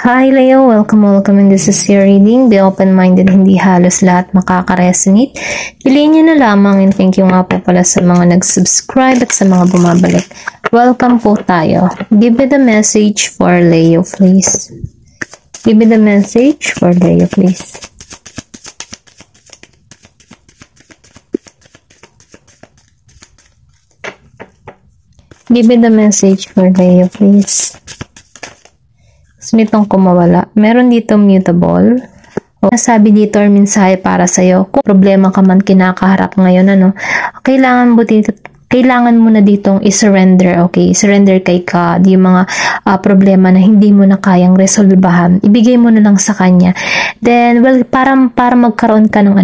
Hi Leo, welcome and this is your reading. Be open-minded, hindi halos lahat makaka-resonate. Piliin nyo na lamang, and thank you nga po pala sa mga nag-subscribe at sa mga bumabalik. Welcome po tayo. Give me the message for Leo, please. Give me the message for Leo, please. Give me the message for Leo, please. Gusto nitong kumawala. Meron dito mutable. O nasabi dito or mensahe para sa'yo. Kung problema ka man kinakaharap ngayon, kailangan mo na ditong i-surrender, okay? Surrender kay God, yung mga problema na hindi mo na kayang resolbahan. Ibigay mo na lang sa Kanya. Then, well, para magkaroon ka ng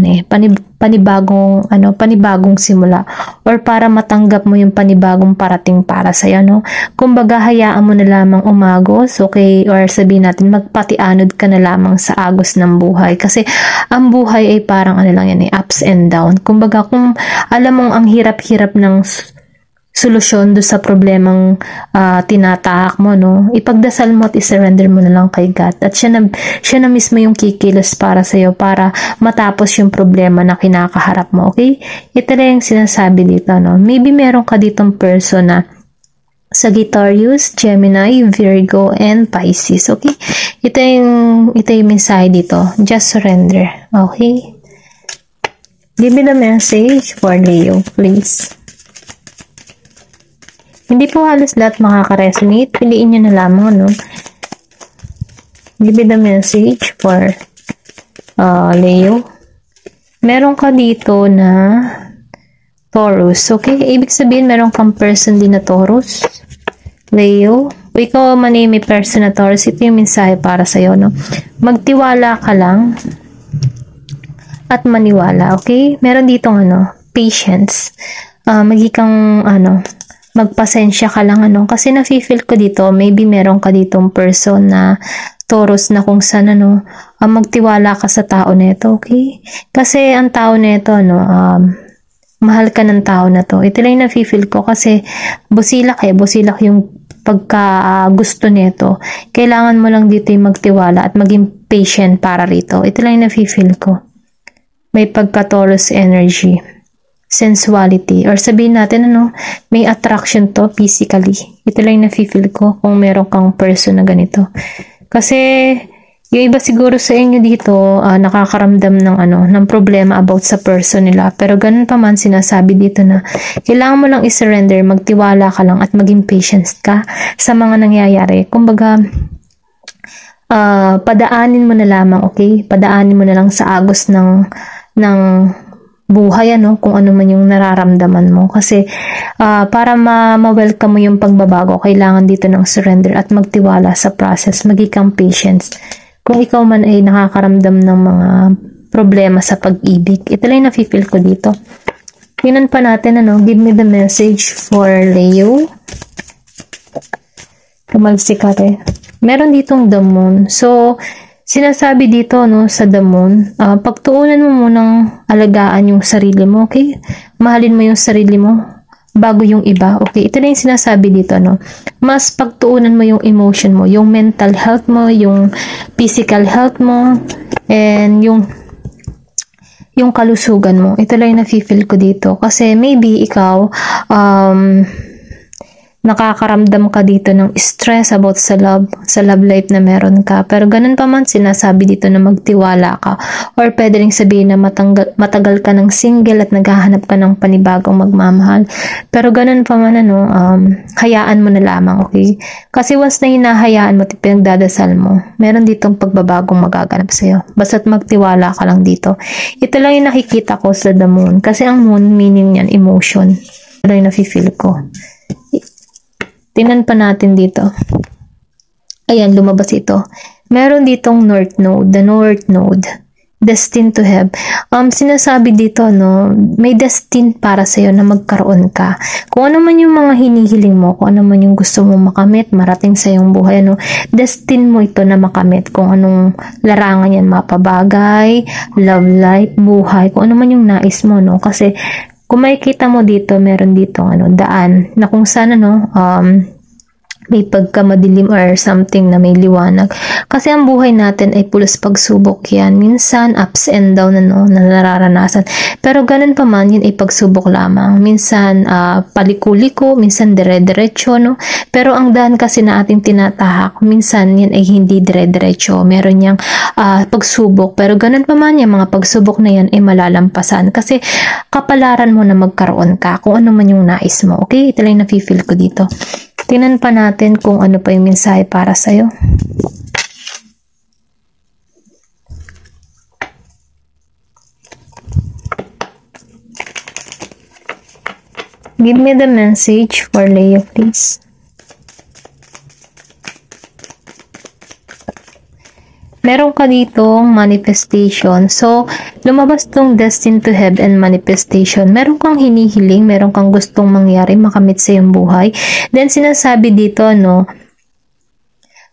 panibagong simula, or para matanggap mo yung panibagong parating para sa'yo, no? Kumbaga, hayaan mo na lamang umagos, okay? Or sabihin natin, magpatianod ka na lamang sa agos ng buhay. Kasi, ang buhay ay parang ups and down. Kumbaga, kung alam mong ang hirap-hirap ng solusyon do sa problemang tinatahak mo, no? Ipagdasal mo at isurrender mo na lang kay God. At siya na mismo yung kikilos para sa'yo para matapos yung problema na kinakaharap mo, okay? Ito na yung sinasabi dito, no? Maybe meron ka ditong person na Sagittarius, Gemini, Virgo, and Pisces, okay? Ito yung mensahe dito. Just surrender, okay? Give me the message for Leo, please. Hindi po halos lahat makaka-resonate. Piliin nyo na lamang, no? Give me the message for Leo. Meron ka dito na Taurus, okay? Ibig sabihin, meron kang person din na Taurus. Leo. Kung ikaw man ay may person na Taurus, ito yung mensahe para sa'yo, no? Magtiwala ka lang at maniwala, okay? Meron ditong patience. Magikang magpasensya ka lang, kasi nafe-feel ko dito, maybe meron ka ditong person na Taurus na kung saan magtiwala ka sa tao nito, okay? Kasi ang tao nito, mahal ka ng tao na to. Ito lang yung nafe-feel ko kasi busilak yung pagka gusto nito. Kailangan mo lang dito yung magtiwala at maging patient para rito. Ito lang yung nafe-feel ko. May pagka-Taurus energy, sensuality, or sabihin natin may attraction to physically. Ito lang yung nafe-feel ko kung meron kang person na ganito. Kasi yung iba siguro sa inyo dito nakakaramdam ng problema about sa person nila, pero ganun pa man sinasabi dito na kailangan mo lang i-surrender, magtiwala ka lang at maging patient ka sa mga nangyayari. Kumbaga, padaanin mo na lamang, okay? Padaanin mo na lang sa agos ng buhay, kung ano man yung nararamdaman mo. Kasi, para ma-welcome mo yung pagbabago, kailangan dito ng surrender at magtiwala sa process, maging patience. Kung ikaw man ay nakakaramdam ng mga problema sa pag-ibig, ito lang nafe-feel ko dito. Tingnan pa natin, give me the message for Leo. Kamalsikate. Meron ditong the moon. So, sinasabi dito, sa the moon, pagtuunan mo munang alagaan yung sarili mo, okay? Mahalin mo yung sarili mo bago yung iba, okay? Ito na yung sinasabi dito, mas pagtuunan mo yung emotion mo, yung mental health mo, yung physical health mo, and yung kalusugan mo. Ito lang yung nafe-feel ko dito. Kasi maybe ikaw, nakakaramdam ka dito ng stress about sa love life na meron ka. Pero ganun pa man, sinasabi dito na magtiwala ka. Or pwede rin sabihin na matagal ka ng single at naghahanap ka ng panibagong magmamahal. Pero ganun pa man, hayaan mo na lamang, okay? Kasi once na hinahayaan mo at pinagdadasal mo, meron ditong pagbabagong magaganap sa'yo. Basta't magtiwala ka lang dito. Ito lang yung nakikita ko sa the moon. Kasi ang moon, meaning niyan, emotion. Ito yung nafe-feel ko. Tingnan pa natin dito. Ayan, lumabas ito. Meron ditong North Node, the North Node, destined to have. Sinasabi dito, may destined para sa'yo na magkaroon ka. Kung ano man yung mga hinihiling mo, kung ano man yung gusto mo makamit, marating sa iyong buhay, destined mo ito na makamit. Kung anong larangan yan, mapabagay, love life, buhay, kung ano man yung nais mo, Kasi, kung makikita mo dito, meron dito daan na kung saan may pagkamadilim or something na may liwanag. Kasi ang buhay natin ay pulos pagsubok yan. Minsan, ups and down na nararanasan. Pero ganun pa man, yun ay pagsubok lamang. Minsan, paliko-liko, minsan dire-diretso, no? Pero ang daan kasi na ating tinatahak, minsan yan ay hindi dire-diretso. Meron niyang pagsubok. Pero ganun pa man, yung mga pagsubok na yan ay malalampasan. Kasi kapalaran mo na magkaroon ka kung ano man yung nais mo. Okay? Ito lang yung nafe-feel ko dito. Tingnan pa natin kung ano pa yung mensahe para sa'yo. Give me the message for Leo, please. Meron ka ditong manifestation. So, lumabas tong destined to have and manifestation. Meron kang hinihiling, meron kang gustong mangyari, makamit sa iyong buhay. Then, sinasabi dito, no,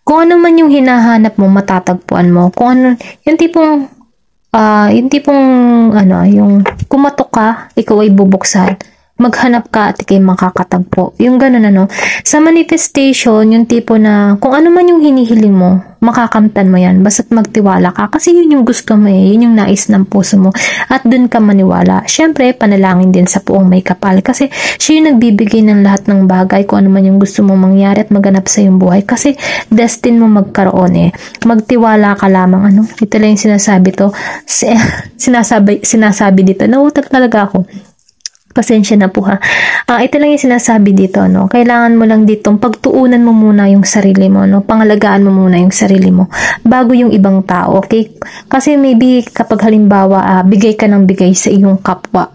kung ano man yung hinahanap mo, matatagpuan mo. Kung ano, yung tipong, yung kumatok ka, ikaw ay bubuksan. Maghanap ka at ikay makakatagpo. Yung gano'n, Sa manifestation, yung tipo na kung ano man yung hinihiling mo, makakamtan mo yan. Basta't magtiwala ka. Kasi yun yung gusto mo yun yung nais ng puso mo. At dun ka maniwala. Syempre, panalangin din sa puong may kapal. Kasi siya yung nagbibigay ng lahat ng bagay kung ano man yung gusto mong mangyari at maganap sa iyong buhay. Kasi destin mo magkaroon Magtiwala ka lamang. Ito lang yung sinasabi to. Sinasabi dito. Nautak talaga ako. Pasensya na po ha. Ito lang yung sinasabi dito, Kailangan mo lang ditong pagtuunan mo muna yung sarili mo, Pangalagaan mo muna yung sarili mo bago yung ibang tao, okay? Kasi maybe kapag halimbawa bigay ka ng bigay sa iyong kapwa,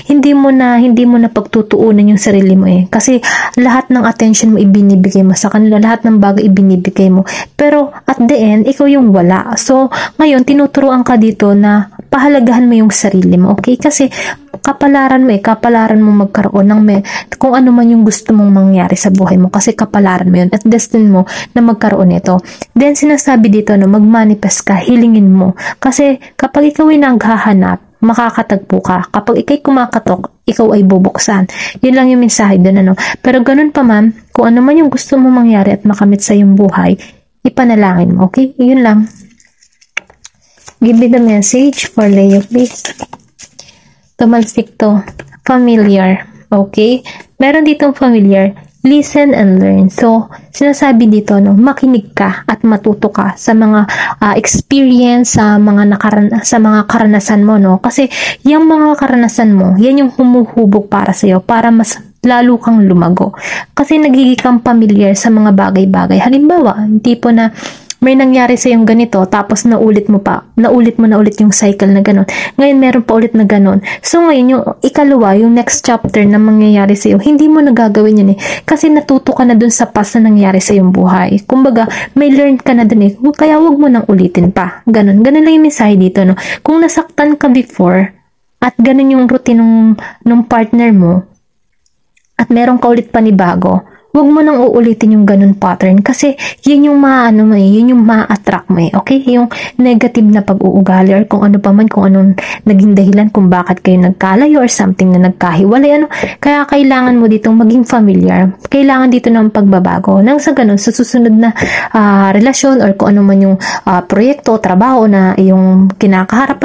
hindi mo na pagtutuunan yung sarili mo Kasi lahat ng attention mo ibinibigay mo sa kanila, lahat ng bagay ibinibigay mo. Pero at the end, ikaw yung wala. So, ngayon tinuturuan ka dito na pahalagahan mo yung sarili mo, okay? Kasi kapalaran mo magkaroon ng kung ano man yung gusto mong mangyari sa buhay mo kasi kapalaran mo yun at destin mo na magkaroon ito. Then sinasabi dito mag-manifest ka, hilingin mo kasi kapag ikaw ay naghahanap, makakatagpo ka. Kapag ikay kumakatok, ikaw ay bubuksan. Yun lang yung mensahe doon Pero ganun pa man, kung ano man yung gusto mong mangyari at makamit sa iyong buhay, ipanalangin mo, okay? Yun lang. Give me the message for Leo, please. Tumalsik to. Familiar. Okay? Meron ditong familiar. Listen and learn. So, sinasabi dito, makinig ka at matuto ka sa mga experience, sa mga karanasan mo, Kasi, yung mga karanasan mo, yan yung humuhubog para sa'yo, para mas lalo kang lumago. Kasi, nagiging kang familiar sa mga bagay-bagay. Halimbawa, tipo na, may nangyari sa yung ganito, tapos naulit mo yung cycle na ganon. Ngayon, meron pa ulit na ganon. So, ngayon, yung ikalawa, yung next chapter na mangyayari sa iyo, hindi mo nagagawin yun Kasi natuto ka na dun sa past na nangyari sa iyong buhay. Kumbaga, may learn ka na dun Kaya wag mo nang ulitin pa. Ganon. Ganon lang yung mensahe dito, Kung nasaktan ka before, at ganon yung routine ng partner mo, at meron ka ulit panibago, huwag mo nang uulitin yung ganun pattern kasi yun yung yun yung ma-attract mo okay? Yung negative na pag-uugali or kung ano pa man, kung anong naging dahilan kung bakit kayo nagkalayo or something na nagkahiwalay, Kaya kailangan mo ditong maging familiar. Kailangan dito ng pagbabago. Nang sa ganun, sa susunod na relasyon or kung ano man yung proyekto, trabaho na yung kinakaharap,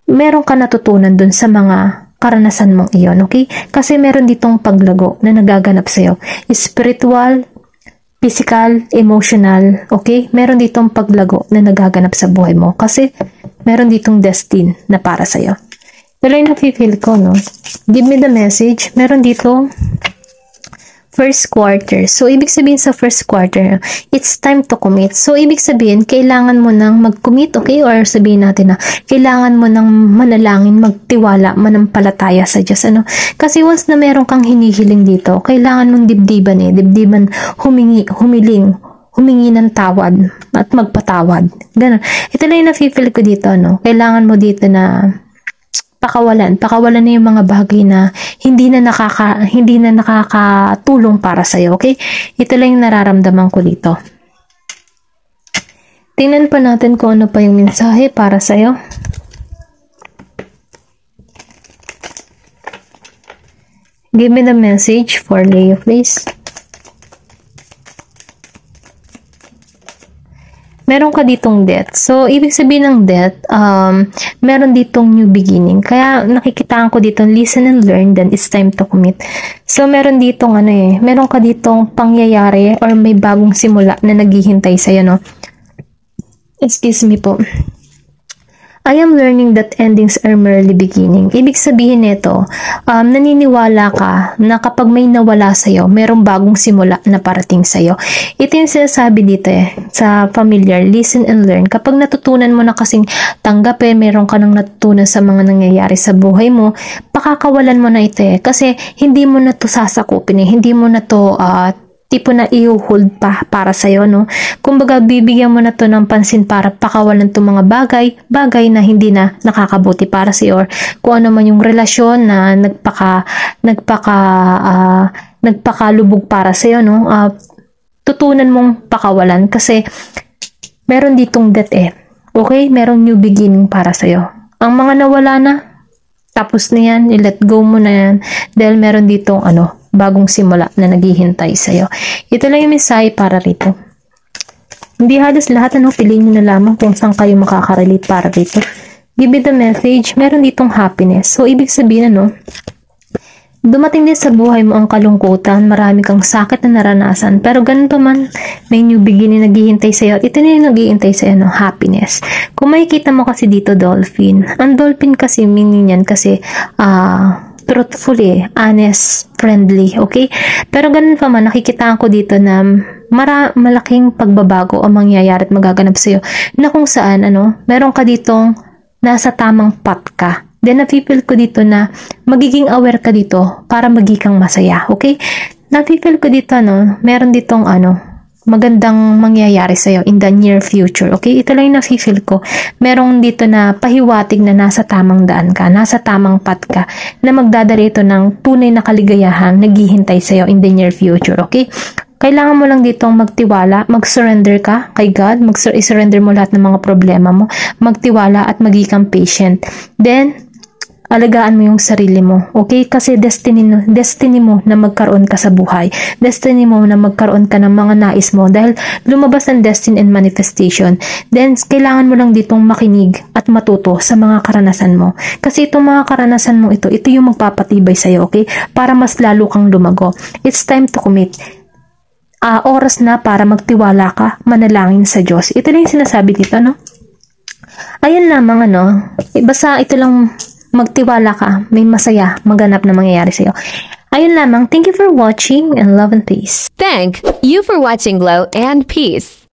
meron ka natutunan dun sa mga karanasan mong iyon, okay? Kasi meron ditong paglago na nagaganap sa'yo. Spiritual, physical, emotional, okay? Meron ditong paglago na nagaganap sa buhay mo. Kasi meron ditong destin na para sa'yo. Ito lang nafe-feel ko, Give me the message. Meron dito first quarter. So, ibig sabihin sa first quarter, it's time to commit. So, ibig sabihin, kailangan mo nang mag-commit, okay? Or sabihin natin na, kailangan mo nang manalangin, magtiwala, manampalataya sa Diyos, Kasi once na meron kang hinihiling dito, kailangan mong dibdiban humingi ng tawad at magpatawad. Ganun. Ito lang yung nafe-feel ko dito, Kailangan mo dito na pakawalan na yung mga bagay na hindi na nakakatulong para sa iyo, okay? Ito lang yung nararamdaman ko dito. Tingnan pa natin kung ano pa yung mensahe para sa iyo. Give me the message for Leo, please. meron ka ditong death. So, ibig sabihin ng death, meron ditong new beginning. Kaya nakikitaan ko dito, listen and learn, then it's time to commit. So, meron ditong meron ka ditong pangyayari or may bagong simula na naghihintay sa'yo, no? Excuse me po. I am learning that endings are merely beginning. Ibig sabihin nito, naniniwala ka na kapag may nawala sa'yo, merong bagong simula na parating sa'yo. Ito yung sinasabi dito sa familiar, listen and learn. Kapag natutunan mo na kasing tanggapin, meron ka nang natutunan sa mga nangyayari sa buhay mo, pakakawalan mo na ito kasi hindi mo na to sasakupin hindi mo na to tipo na i-hold pa para sa'yo, no? Kumbaga, bibigyan mo na to ng pansin para pakawalan to mga bagay na hindi na nakakabuti para sa'yo, or kung ano man yung relasyon na nagpakalubog para sa'yo, no? Tutunan mong pakawalan kasi meron ditong death okay? Merong new beginning para sa'yo. Ang mga nawala na, tapos na yan, i-let go mo na yan dahil meron ditong bagong simula na naghihintay sa'yo. Ito lang yung mensahe para rito. Hindi halos lahat, piliin nyo na lamang kung saan kayo makakarelate para rito. Give it a message. Meron ditong happiness. So, ibig sabihin, dumating din sa buhay mo ang kalungkutan, marami kang sakit na naranasan, pero ganun pa man, may new beginning naghihintay sa'yo. Ito na yung naghihintay sa'yo, happiness. Kung makikita mo kasi dito, dolphin. Ang dolphin kasi, meaning yan kasi, truthfully, honest, friendly, okay? Pero ganun pa man, nakikitaan ko dito na malaking pagbabago ang mangyayari at magaganap sa'yo na kung saan, meron ka ditong nasa tamang path ka. Then, nafe-feel ko dito na magiging aware ka dito para magiging masaya, okay? Nafe-feel ko dito, meron ditong, magandang mangyayari sa'yo in the near future, okay? Ito lang yung nafe-feel ko. Merong dito na pahiwatig na nasa tamang daan ka, nasa tamang path ka, na magdadala ito ng tunay na kaligayahan naghihintay sa'yo in the near future, okay? Kailangan mo lang ditong magtiwala, mag-surrender ka kay God, i-surrender mo lahat ng mga problema mo, magtiwala at maging patient. Then, alagaan mo yung sarili mo, okay? Kasi destiny mo na magkaroon ka sa buhay. Destiny mo na magkaroon ka ng mga nais mo dahil lumabas ang destiny and manifestation. Then, kailangan mo lang ditong makinig at matuto sa mga karanasan mo. Kasi itong mga karanasan mo ito yung magpapatibay sa'yo, okay? Para mas lalo kang lumago. It's time to commit. Oras na para magtiwala ka, manalangin sa Diyos. Ito lang yung sinasabi dito, Ayan lamang, basta ito lang, magtiwala ka, may masaya, maganap na mangyayari sa'yo. Ayun lamang, thank you for watching and love and peace. Thank you for watching Glow and Peace.